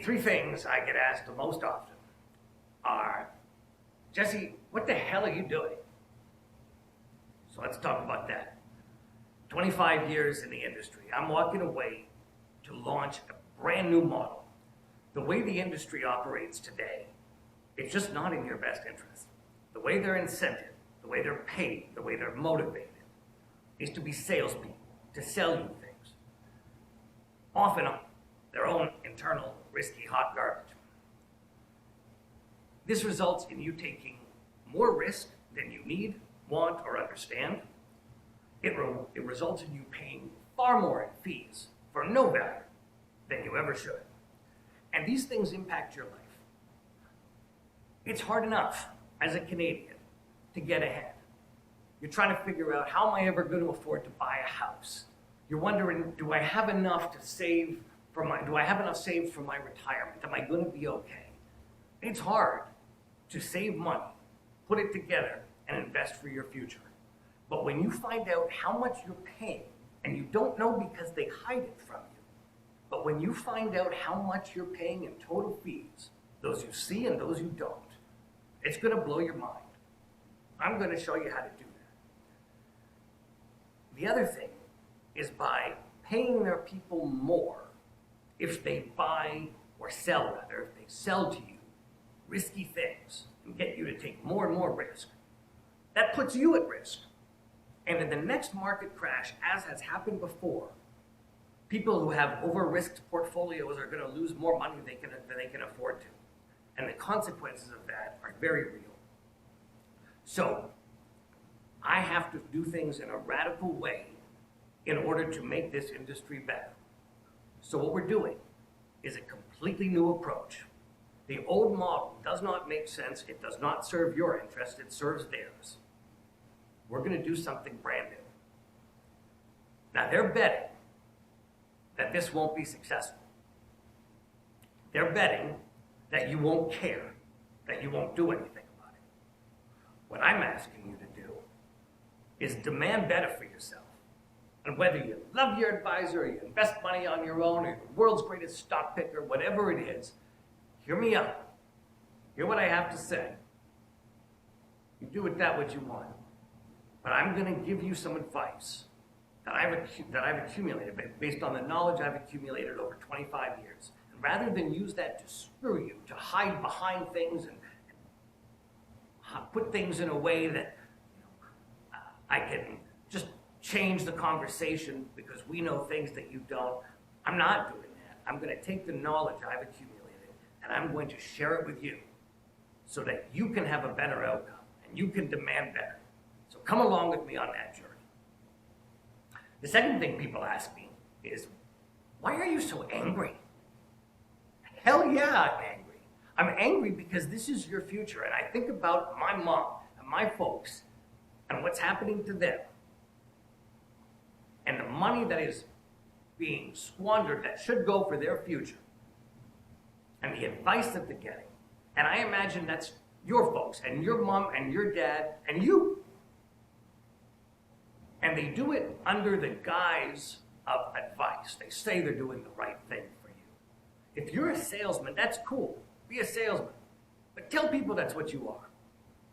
three things I get asked the most often are, Jesse, what the hell are you doing? So let's talk about that. 25 years in the industry, I'm walking away to launch a brand new model. The way the industry operates today, it's just not in your best interest. The way they're incented, the way they're paid, the way they're motivated, is to be salespeople, to sell you things. Often their own internal, risky, hot garbage. This results in you taking more risk than you need, want, or understand. It results in you paying far more in fees for no value than you ever should. And these things impact your life. It's hard enough as a Canadian to get ahead. You're trying to figure out, how am I ever going to afford to buy a house? You're wondering, do I have enough to save do I have enough saved for my retirement? Am I going to be okay? It's hard to save money, put it together, and invest for your future. But when you find out how much you're paying, and you don't know because they hide it from you, but when you find out how much you're paying in total fees, those you see and those you don't, it's going to blow your mind. I'm going to show you how to do that. The other thing is by paying their people more if they buy or sell, rather, if they sell to you risky things and get you to take more and more risk, that puts you at risk. And in the next market crash, as has happened before, people who have over-risked portfolios are going to lose more money than they can afford to. And the consequences of that are very real. So I have to do things in a radical way in order to make this industry better. So what we're doing is a completely new approach. The old model does not make sense. It does not serve your interest. It serves theirs. We're going to do something brand new. Now, they're betting that this won't be successful. They're betting that you won't care, that you won't do anything about it. What I'm asking you to do is demand better for yourself. And whether you love your advisor, or you invest money on your own, or you're the world's greatest stock picker, whatever it is, hear me out. Hear what I have to say. You do with that what you want. But I'm going to give you some advice that I've accumulated based on the knowledge I've accumulated over 25 years. And rather than use that to screw you, to hide behind things and put things in a way that I can just change the conversation because we know things that you don't, I'm not doing that. I'm going to take the knowledge I've accumulated and I'm going to share it with you so that you can have a better outcome and you can demand better. So come along with me on that journey. The second thing people ask me is, why are you so angry? Hell yeah, I'm angry. I'm angry because this is your future, and I think about my mom and my folks and what's happening to them and the money that is being squandered that should go for their future and the advice that they're getting. And I imagine that's your folks and your mom and your dad and you. And they do it under the guise of advice. They say they're doing the right thing for you. If you're a salesman, that's cool. Be a salesman. But tell people that's what you are.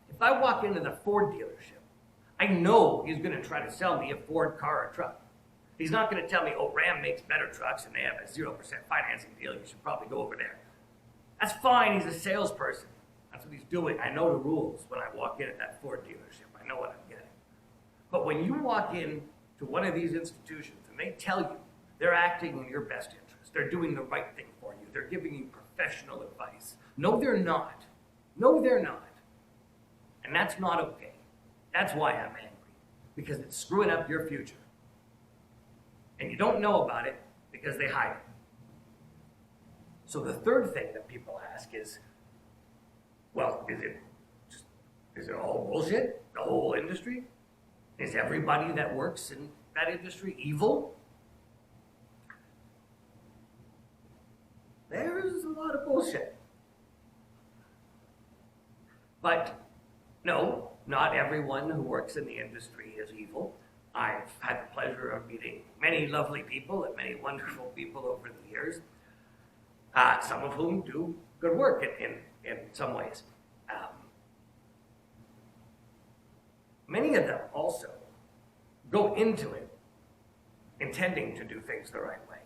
If I walk into the Ford dealership, I know he's going to try to sell me a Ford car or truck. He's not going to tell me, oh, Ram makes better trucks and they have a 0% financing deal. You should probably go over there. That's fine. He's a salesperson. That's what he's doing. I know the rules when I walk in at that Ford dealership. I know what I'm getting. But when you walk in to one of these institutions and they tell you they're acting in your best interest, they're doing the right thing for you, they're giving you professional advice. No, they're not. No, they're not. And that's not okay. That's why I'm angry, because it's screwing up your future. And you don't know about it because they hide it. So the third thing that people ask is, well, is it all bullshit? The whole industry? Is everybody that works in that industry evil? There's a lot of bullshit. But no, not everyone who works in the industry is evil. I've had the pleasure of meeting many lovely people and many wonderful people over the years. some of whom do good work in some ways. Many of them also go into it intending to do things the right way.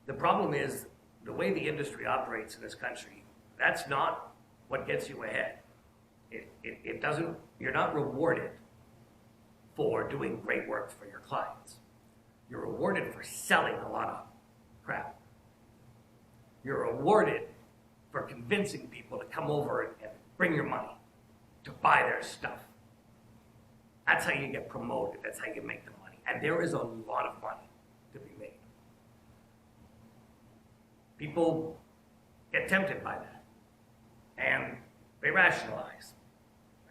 The problem is the way the industry operates in this country, that's not what gets you ahead. It doesn't, you're not rewarded for doing great work for your clients. You're rewarded for selling a lot of crap. You're rewarded for convincing people to come over and bring your money, to buy their stuff. That's how you get promoted. That's how you make the money. And there is a lot of money to be made. People get tempted by that. And they rationalize.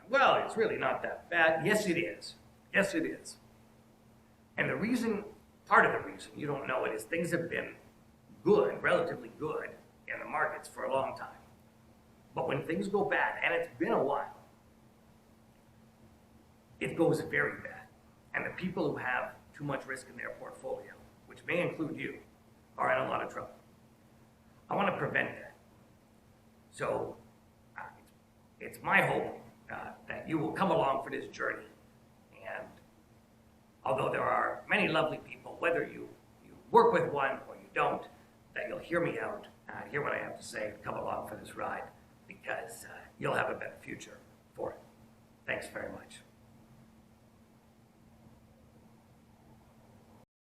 Well, it's really not that bad. Yes, it is. Yes, it is. And the reason, part of the reason you don't know it is things have been good, relatively good, in the markets for a long time. But when things go bad, and it's been a while, it goes very bad. And the people who have too much risk in their portfolio, which may include you, are in a lot of trouble. I want to prevent that. So it's my hope that you will come along for this journey. And although there are many lovely people, whether you work with one or you don't, that you'll hear me out, hear what I have to say, and come along for this ride, because you'll have a better future for it. Thanks very much.